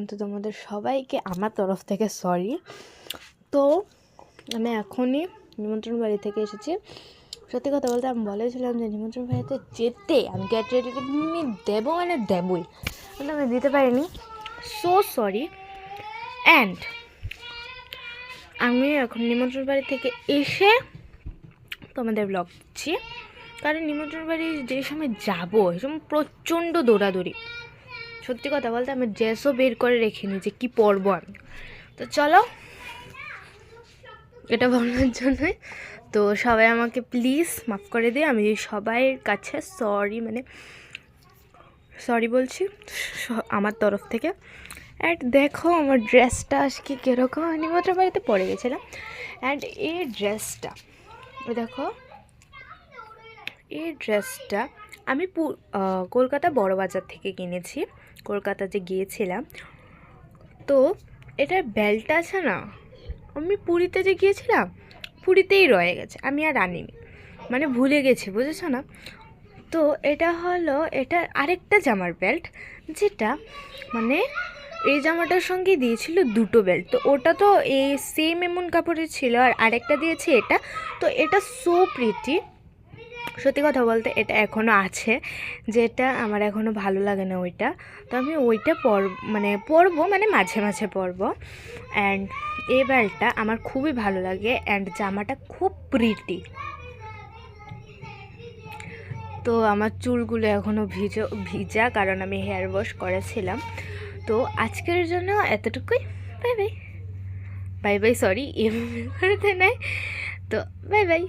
তো তোমাদের সবাইকে আমার তরফ থেকে সরি। তো আমি এখনই নিমন্ত্রণ বাড়ি থেকে এসেছি। সত্যি কথা বলতে আমি বলেছিলাম যে নিমন্ত্রণ বাড়িতে যেতে আমি গেট রেডি আমি দেবো মানে দেবই, কিন্তু আমি দিতে পারিনি। So sorry. অ্যান্ড আমি এখন নিমন্ত্রণ বাড়ি থেকে এসে তোমাদের ব্লগ দিচ্ছি, কারণ নিমন্ত্রণ বাড়ি যে সময় যাবো সে সময় প্রচণ্ড দৌড়াদৌড়ি। সত্যি কথা বলতে আমি ড্রেসও বের করে রেখে যে কী পরবো আমি। তো চলো, এটা বলার জন্যই তো সবাই আমাকে প্লিজ মাফ করে দিই। আমি সবাইয়ের কাছে সরি বলছি আমার তরফ থেকে। অ্যান্ড দেখো আমার ড্রেসটা আজকে কীরকম নিমন্ত্রণ বাড়িতে পরে গেছিলাম। অ্যান্ড এই ড্রেসটা দেখো, এই ড্রেসটা আমি কলকাতা বড়বাজার থেকে কিনেছি। কলকাতা যে গিয়েছিলাম, তো এটার বেল্ট আছে না, আমি পুরীতে যে গিয়েছিলাম পুরীতেই রয়ে গেছে, আমি আর আনিনি, মানে ভুলে গেছি, বুঝেছো না। তো এটা হলো এটার আরেকটা জামার বেল্ট, যেটা মানে এই জামাটার সঙ্গে দিয়েছিল দুটো বেল্ট। তো ওটা তো এই সেম এমন কাপড়ের ছিল, আর আরেকটা দিয়েছে এটা। তো এটা সো প্রিটি। সত্যি কথা বলতে এটা এখনও আছে, যেটা আমার এখনও ভালো লাগে না ওইটা। তো আমি ওইটা পরবো মানে মাঝে মাঝে পরবো। অ্যান্ড এই বেল্টটা আমার খুবই ভালো লাগে, অ্যান্ড জামাটা খুব প্রিটি। তো আমার চুলগুলো এখনও ভিজা, কারণ আমি হেয়ার ওয়াশ করেছিলাম। তো আজকের জন্য এতটুকুই। Bye bye, bye bye, sorry এমনি করতে নাই। তো বাই বাই।